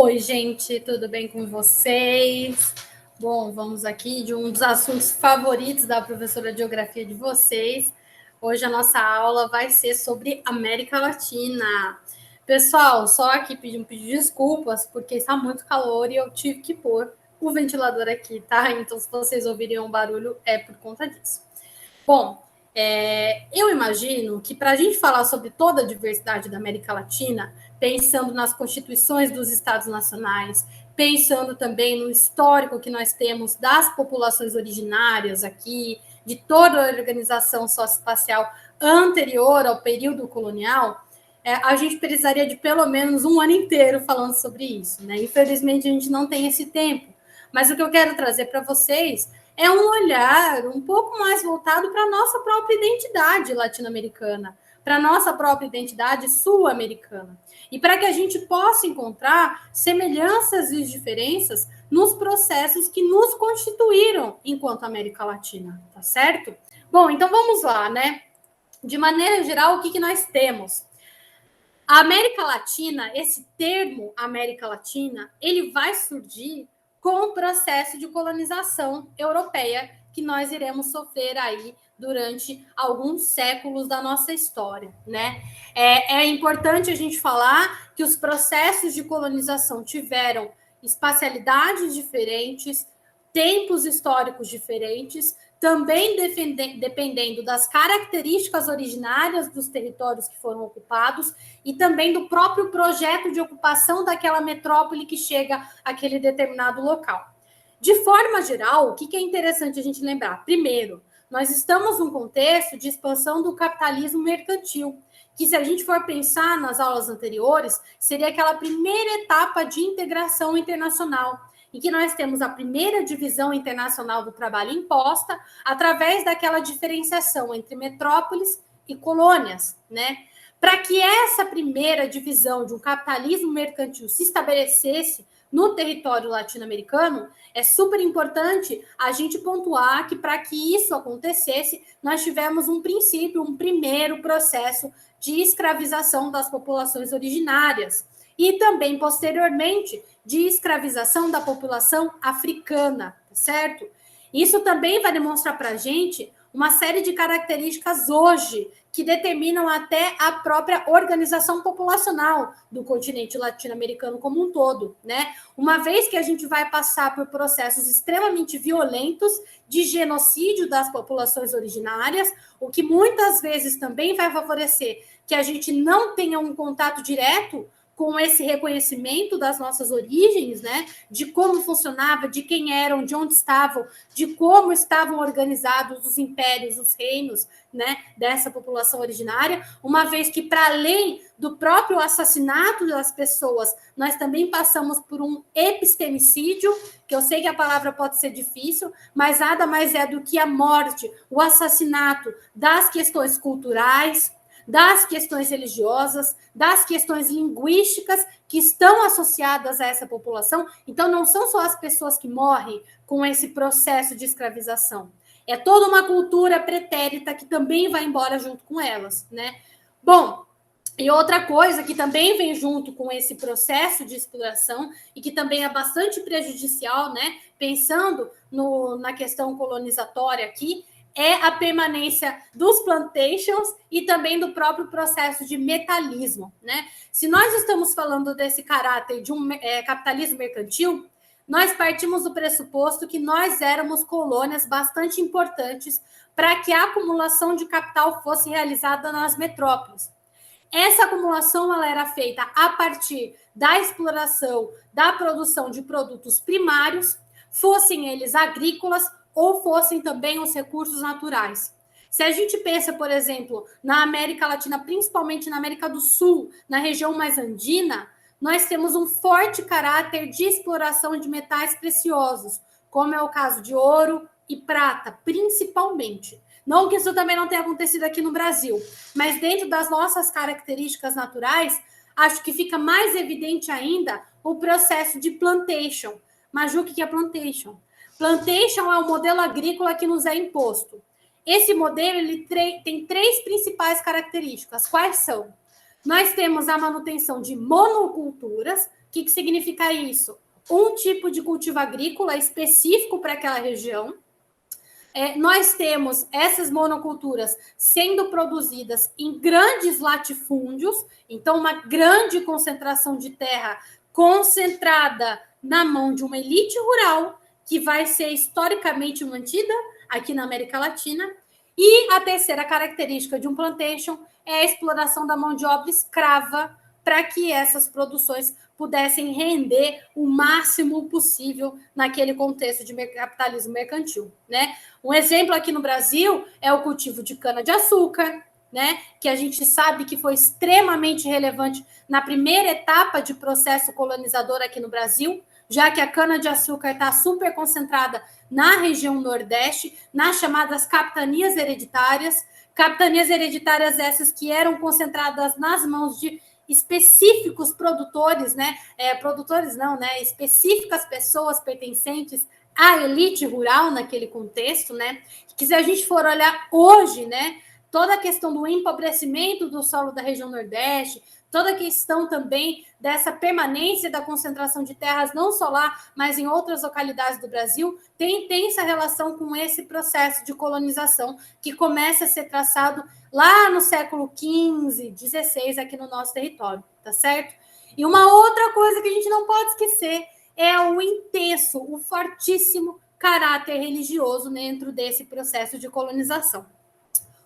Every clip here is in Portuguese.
Oi, gente, tudo bem com vocês? Bom, vamos aqui de um dos assuntos favoritos da professora de geografia de vocês. Hoje a nossa aula vai ser sobre América Latina. Pessoal, só aqui pedir desculpas, porque está muito calor e eu tive que pôr o ventilador aqui, tá? Então, se vocês ouvirem um barulho, é por conta disso. Bom, eu imagino que para a gente falar sobre toda a diversidade da América Latina, pensando nas constituições dos estados nacionais, pensando também no histórico que nós temos das populações originárias aqui, de toda a organização socioespacial anterior ao período colonial, a gente precisaria de pelo menos um ano inteiro falando sobre isso, né? Infelizmente, a gente não tem esse tempo. Mas o que eu quero trazer para vocês é um olhar um pouco mais voltado para a nossa própria identidade latino-americana, para a nossa própria identidade sul-americana. E para que a gente possa encontrar semelhanças e diferenças nos processos que nos constituíram enquanto América Latina, tá certo? Bom, então vamos lá, né? De maneira geral, o que nós temos? A América Latina, esse termo América Latina, ele vai surgir com o processo de colonização europeia que nós iremos sofrer aí durante alguns séculos da nossa história, né? É importante a gente falar que os processos de colonização tiveram espacialidades diferentes, tempos históricos diferentes, também dependendo das características originárias dos territórios que foram ocupados e também do próprio projeto de ocupação daquela metrópole que chega àquele determinado local. De forma geral, o que é interessante a gente lembrar? Primeiro, nós estamos num contexto de expansão do capitalismo mercantil, que se a gente for pensar nas aulas anteriores, seria aquela primeira etapa de integração internacional, em que nós temos a primeira divisão internacional do trabalho imposta através daquela diferenciação entre metrópoles e colônias, né? Para que essa primeira divisão de um capitalismo mercantil se estabelecesse no território latino-americano, é super importante a gente pontuar que para que isso acontecesse, nós tivemos um princípio, um primeiro processo de escravização das populações originárias e também, posteriormente, de escravização da população africana, certo? Isso também vai demonstrar para a gente uma série de características hoje que determinam até a própria organização populacional do continente latino-americano como um todo, né? Uma vez que a gente vai passar por processos extremamente violentos de genocídio das populações originárias, o que muitas vezes também vai favorecer que a gente não tenha um contato direto com esse reconhecimento das nossas origens, né, de como funcionava, de quem eram, de onde estavam, de como estavam organizados os impérios, os reinos, né, dessa população originária, uma vez que, para além do próprio assassinato das pessoas, nós também passamos por um epistemicídio, que eu sei que a palavra pode ser difícil, mas nada mais é do que a morte, o assassinato das questões culturais, das questões religiosas, das questões linguísticas que estão associadas a essa população. Então, não são só as pessoas que morrem com esse processo de escravização. É toda uma cultura pretérita que também vai embora junto com elas, né? Bom, e outra coisa que também vem junto com esse processo de exploração e que também é bastante prejudicial, né? Pensando na questão colonizatória aqui, é a permanência dos plantations e também do próprio processo de metalismo, né? Se nós estamos falando desse caráter de um capitalismo mercantil, nós partimos do pressuposto que nós éramos colônias bastante importantes para que a acumulação de capital fosse realizada nas metrópoles. Essa acumulação ela era feita a partir da exploração, da produção de produtos primários, fossem eles agrícolas ou fossem também os recursos naturais. Se a gente pensa, por exemplo, na América Latina, principalmente na América do Sul, na região mais andina, nós temos um forte caráter de exploração de metais preciosos, como é o caso de ouro e prata, principalmente. Não que isso também não tenha acontecido aqui no Brasil, mas dentro das nossas características naturais, acho que fica mais evidente ainda o processo de plantation. Maju, o que é plantation? Plantation é o modelo agrícola que nos é imposto. Esse modelo ele tem três principais características. Quais são? Nós temos a manutenção de monoculturas, que significa isso? Um tipo de cultivo agrícola específico para aquela região. Nós temos essas monoculturas sendo produzidas em grandes latifúndios, então uma grande concentração de terra concentrada na mão de uma elite rural, que vai ser historicamente mantida aqui na América Latina. E a terceira característica de um plantation é a exploração da mão de obra escrava para que essas produções pudessem render o máximo possível naquele contexto de capitalismo mercantil, né? Um exemplo aqui no Brasil é o cultivo de cana-de-açúcar, né? Que a gente sabe que foi extremamente relevante na primeira etapa de processo colonizador aqui no Brasil, já que a cana-de-açúcar está super concentrada na região Nordeste, nas chamadas capitanias hereditárias essas que eram concentradas nas mãos de específicos produtores, né? Específicas pessoas pertencentes à elite rural naquele contexto, né? Que se a gente for olhar hoje, né? Toda a questão do empobrecimento do solo da região Nordeste, toda a questão também dessa permanência da concentração de terras, não só lá, mas em outras localidades do Brasil, tem essa relação com esse processo de colonização que começa a ser traçado lá no século XV, XVI, aqui no nosso território, tá certo? E uma outra coisa que a gente não pode esquecer é o intenso, o fortíssimo caráter religioso dentro desse processo de colonização.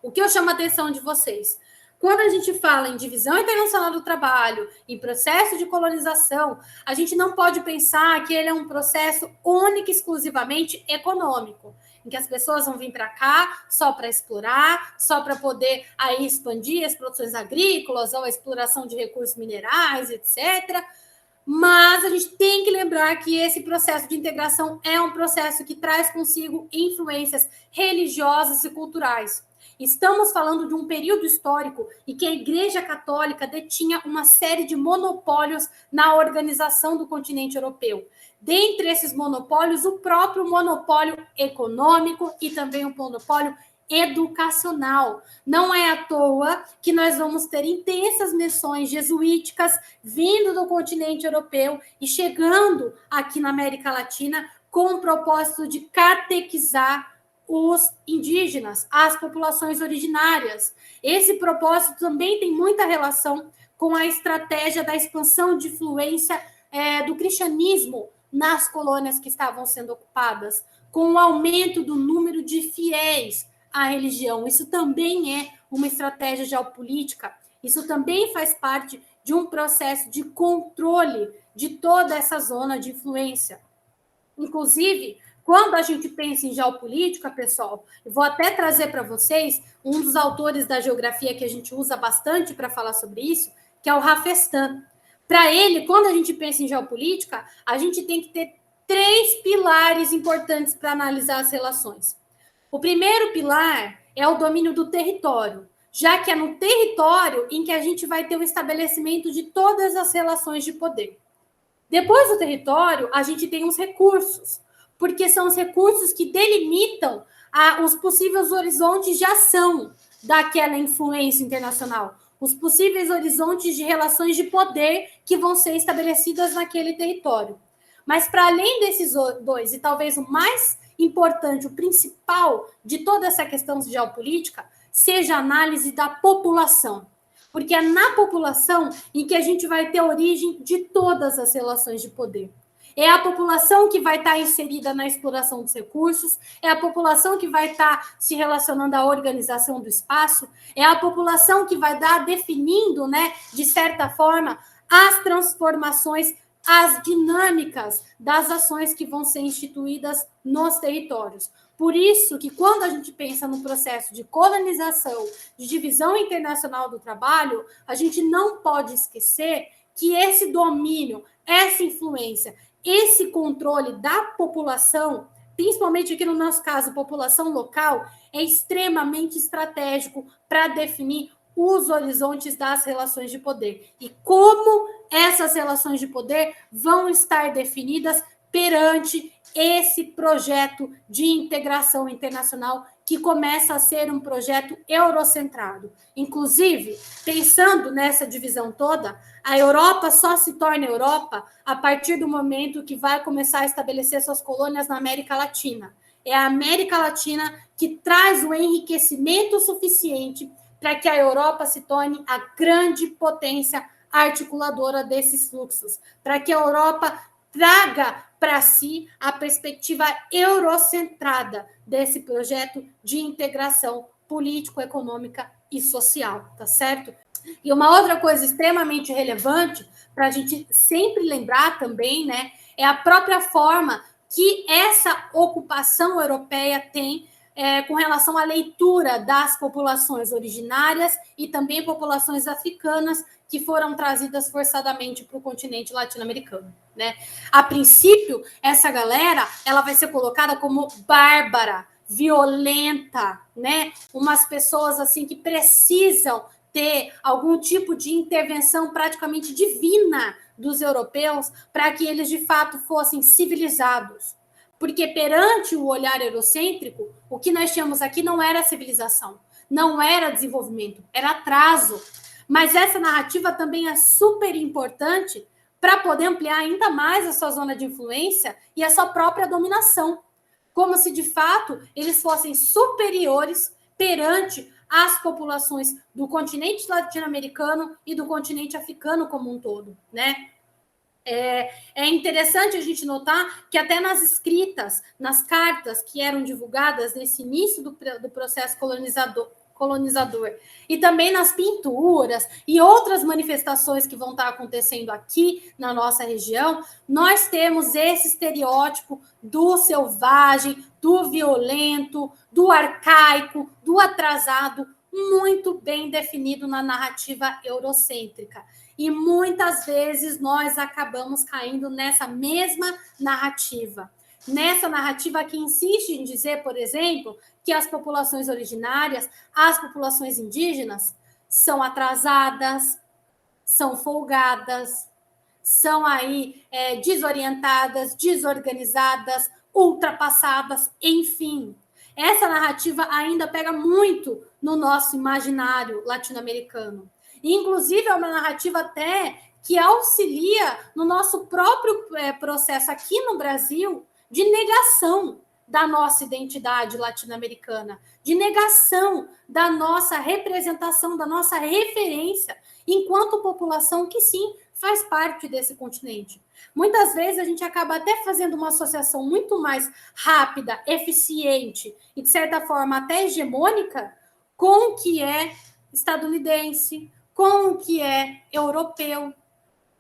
O que eu chamo a atenção de vocês? Quando a gente fala em divisão internacional do trabalho, em processo de colonização, a gente não pode pensar que ele é um processo único e exclusivamente econômico, em que as pessoas vão vir para cá só para explorar, só para poder aí expandir as produções agrícolas ou a exploração de recursos minerais, etc. Mas a gente tem que lembrar que esse processo de integração é um processo que traz consigo influências religiosas e culturais. Estamos falando de um período histórico em que a Igreja Católica detinha uma série de monopólios na organização do continente europeu. Dentre esses monopólios, o próprio monopólio econômico e também o monopólio educacional. Não é à toa que nós vamos ter intensas missões jesuíticas vindo do continente europeu e chegando aqui na América Latina com o propósito de catequizar os indígenas, as populações originárias. Esse propósito também tem muita relação com a estratégia da expansão de influência do cristianismo nas colônias que estavam sendo ocupadas, com o aumento do número de fiéis à religião. Isso também é uma estratégia geopolítica, isso também faz parte de um processo de controle de toda essa zona de influência. Inclusive, quando a gente pensa em geopolítica, pessoal, eu vou até trazer para vocês um dos autores da geografia que a gente usa bastante para falar sobre isso, que é o Rafestan. Para ele, quando a gente pensa em geopolítica, a gente tem que ter 3 pilares importantes para analisar as relações. O primeiro pilar é o domínio do território, já que é no território em que a gente vai ter o estabelecimento de todas as relações de poder. Depois do território, a gente tem os recursos, porque são os recursos que delimitam os possíveis horizontes de ação daquela influência internacional, os possíveis horizontes de relações de poder que vão ser estabelecidas naquele território. Mas, para além desses dois, e talvez o mais importante, o principal de toda essa questão geopolítica, seja a análise da população. Porque é na população em que a gente vai ter a origem de todas as relações de poder. É a população que vai estar inserida na exploração dos recursos, é a população que vai estar se relacionando à organização do espaço, é a população que vai estar definindo, né, de certa forma, as transformações, as dinâmicas das ações que vão ser instituídas nos territórios. Por isso que quando a gente pensa no processo de colonização, de divisão internacional do trabalho, a gente não pode esquecer que esse domínio, essa influência, esse controle da população, principalmente aqui no nosso caso, população local, é extremamente estratégico para definir os horizontes das relações de poder. E como essas relações de poder vão estar definidas perante esse projeto de integração internacional que começa a ser um projeto eurocentrado. Inclusive, pensando nessa divisão toda, a Europa só se torna Europa a partir do momento que vai começar a estabelecer suas colônias na América Latina. É a América Latina que traz o enriquecimento suficiente para que a Europa se torne a grande potência articuladora desses fluxos, para que a Europa traga para si a perspectiva eurocentrada desse projeto de integração político, econômica e social, tá certo? E uma outra coisa extremamente relevante para a gente sempre lembrar também, né, é a própria forma que essa ocupação europeia tem com relação à leitura das populações originárias e também populações africanas que foram trazidas forçadamente para o continente latino-americano, né? A princípio, essa galera ela vai ser colocada como bárbara, violenta, né? Umas pessoas assim que precisam ter algum tipo de intervenção praticamente divina dos europeus para que eles de fato fossem civilizados. Porque perante o olhar eurocêntrico, o que nós tínhamos aqui não era civilização, não era desenvolvimento, era atraso. Mas essa narrativa também é super importante para poder ampliar ainda mais a sua zona de influência e a sua própria dominação. Como se, de fato, eles fossem superiores perante as populações do continente latino-americano e do continente africano como um todo, né? É interessante a gente notar que até nas escritas, nas cartas que eram divulgadas nesse início do processo colonizador, e também nas pinturas e outras manifestações que vão estar acontecendo aqui na nossa região, nós temos esse estereótipo do selvagem, do violento, do arcaico, do atrasado, muito bem definido na narrativa eurocêntrica. E muitas vezes nós acabamos caindo nessa mesma narrativa. Nessa narrativa que insiste em dizer, por exemplo, que as populações originárias, as populações indígenas, são atrasadas, são folgadas, são aí desorientadas, desorganizadas, ultrapassadas, enfim. Essa narrativa ainda pega muito no nosso imaginário latino-americano. Inclusive, é uma narrativa até que auxilia no nosso próprio processo aqui no Brasil de negação da nossa identidade latino-americana, de negação da nossa representação, da nossa referência enquanto população que sim faz parte desse continente. Muitas vezes a gente acaba até fazendo uma associação muito mais rápida, eficiente e, de certa forma, até hegemônica com o que é estadunidense, com o que é europeu,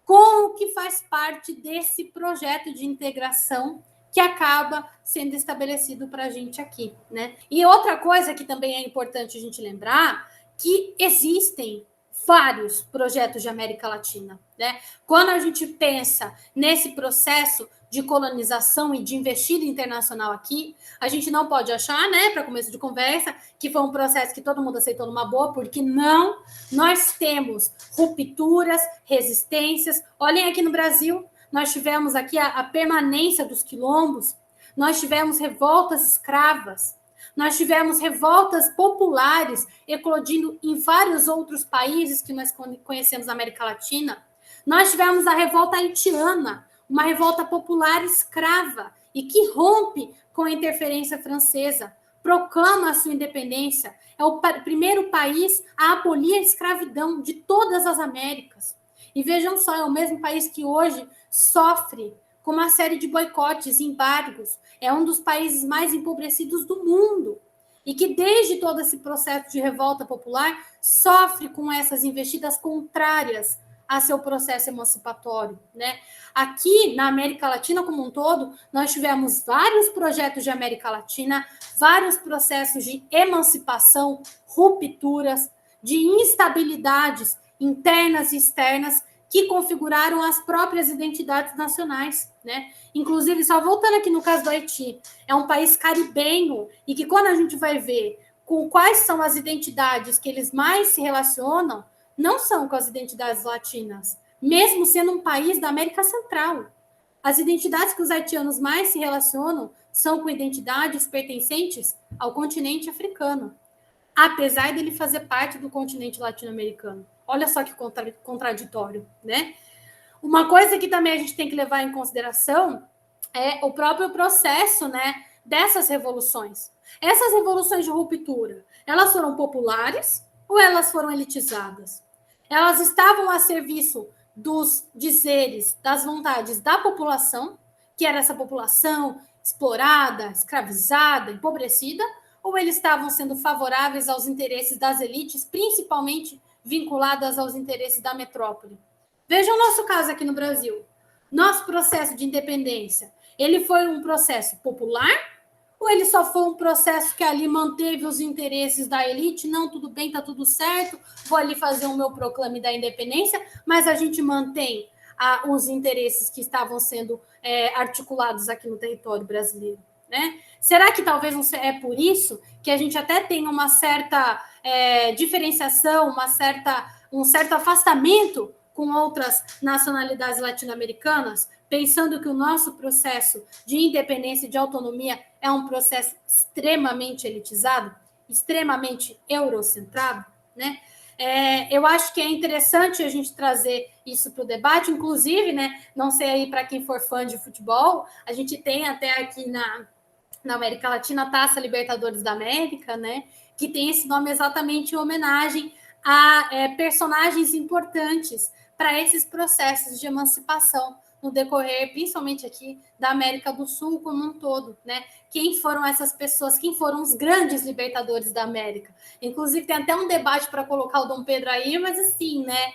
com o que faz parte desse projeto de integração que acaba sendo estabelecido para a gente aqui, né? E outra coisa que também é importante a gente lembrar, que existem vários projetos de América Latina, né? Quando a gente pensa nesse processo de colonização e de investida internacional aqui, a gente não pode achar, né, para começo de conversa, que foi um processo que todo mundo aceitou numa boa, porque não. Nós temos rupturas, resistências. Olhem aqui no Brasil, nós tivemos aqui a permanência dos quilombos, nós tivemos revoltas escravas, nós tivemos revoltas populares eclodindo em vários outros países que nós conhecemos na América Latina. Nós tivemos a revolta haitiana, uma revolta popular escrava e que rompe com a interferência francesa, proclama a sua independência, é o primeiro país a abolir a escravidão de todas as Américas. E vejam só, é o mesmo país que hoje sofre com uma série de boicotes, embargos, é um dos países mais empobrecidos do mundo e que desde todo esse processo de revolta popular sofre com essas investidas contrárias a seu processo emancipatório, né? Aqui na América Latina como um todo, nós tivemos vários projetos de América Latina, vários processos de emancipação, rupturas, de instabilidades internas e externas que configuraram as próprias identidades nacionais, né? Inclusive, só voltando aqui no caso do Haiti, é um país caribenho e que quando a gente vai ver com quais são as identidades que eles mais se relacionam, não são com as identidades latinas, mesmo sendo um país da América Central. As identidades que os haitianos mais se relacionam são com identidades pertencentes ao continente africano, apesar dele fazer parte do continente latino-americano. Olha só que contraditório, né? Uma coisa que também a gente tem que levar em consideração é o próprio processo, né, dessas revoluções. Essas revoluções de ruptura, elas foram populares ou elas foram elitizadas? Elas estavam a serviço dos dizeres, das vontades da população, que era essa população explorada, escravizada, empobrecida, ou eles estavam sendo favoráveis aos interesses das elites, principalmente vinculadas aos interesses da metrópole? Veja o nosso caso aqui no Brasil. Nosso processo de independência, ele foi um processo popular ou ele só foi um processo que ali manteve os interesses da elite? Não, tudo bem, tá tudo certo, vou ali fazer o meu proclame da independência, mas a gente mantém os interesses que estavam sendo articulados aqui no território brasileiro, né? Será que talvez é por isso que a gente até tem uma certa diferenciação, um certo afastamento com outras nacionalidades latino-americanas, pensando que o nosso processo de independência e de autonomia é um processo extremamente elitizado, extremamente eurocentrado, né? Eu acho que é interessante a gente trazer isso para o debate, inclusive, né? Não sei aí para quem for fã de futebol, a gente tem até aqui na América Latina a Taça Libertadores da América, né? Que tem esse nome exatamente em homenagem a personagens importantes para esses processos de emancipação no decorrer, principalmente aqui, da América do Sul como um todo, né? Quem foram essas pessoas? Quem foram os grandes libertadores da América? Inclusive, tem até um debate para colocar o Dom Pedro aí, mas assim, né?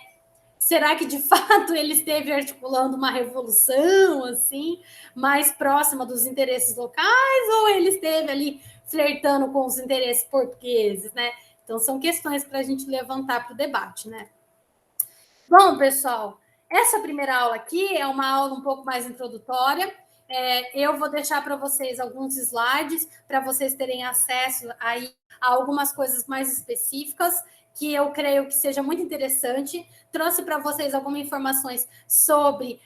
Será que, de fato, ele esteve articulando uma revolução, assim, mais próxima dos interesses locais, ou ele esteve ali flertando com os interesses portugueses, né? Então, são questões para a gente levantar para o debate, né? Bom, pessoal, essa primeira aula aqui é uma aula um pouco mais introdutória. Eu vou deixar para vocês alguns slides para vocês terem acesso aí a algumas coisas mais específicas que eu creio que seja muito interessante. Trouxe para vocês algumas informações sobre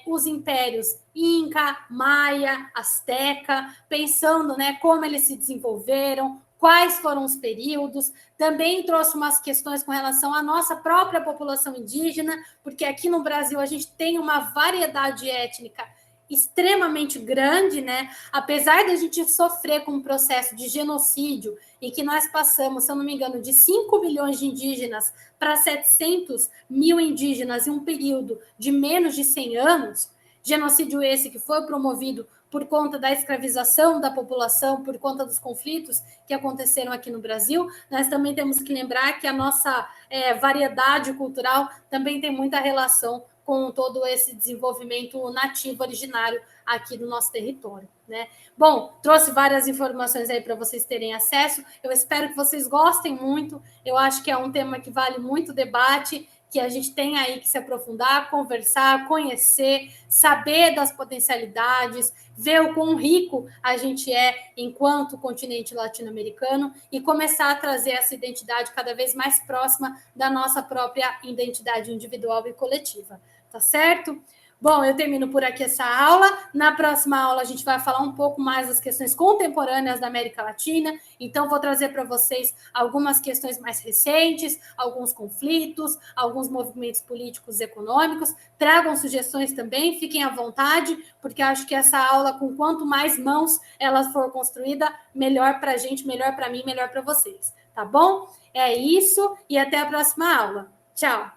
os impérios Inca, Maia, Azteca, pensando, né, como eles se desenvolveram, quais foram os períodos. Também trouxe umas questões com relação à nossa própria população indígena, porque aqui no Brasil a gente tem uma variedade étnica extremamente grande, né? Apesar de a gente sofrer com um processo de genocídio, em que nós passamos, se eu não me engano, de 5 milhões de indígenas para 700 mil indígenas em um período de menos de 100 anos, genocídio esse que foi promovido por conta da escravização da população, por conta dos conflitos que aconteceram aqui no Brasil, nós também temos que lembrar que a nossa variedade cultural também tem muita relação com todo esse desenvolvimento nativo originário aqui do nosso território, né? Bom, trouxe várias informações aí para vocês terem acesso. Eu espero que vocês gostem muito. Eu acho que é um tema que vale muito debate, que a gente tem aí que se aprofundar, conversar, conhecer, saber das potencialidades, ver o quão rico a gente é enquanto continente latino-americano e começar a trazer essa identidade cada vez mais próxima da nossa própria identidade individual e coletiva. Tá certo? Bom, eu termino por aqui essa aula. Na próxima aula, a gente vai falar um pouco mais das questões contemporâneas da América Latina. Então, vou trazer para vocês algumas questões mais recentes, alguns conflitos, alguns movimentos políticos e econômicos. Tragam sugestões também, fiquem à vontade, porque acho que essa aula, com quanto mais mãos ela for construída, melhor para a gente, melhor para mim, melhor para vocês. Tá bom? É isso e até a próxima aula. Tchau!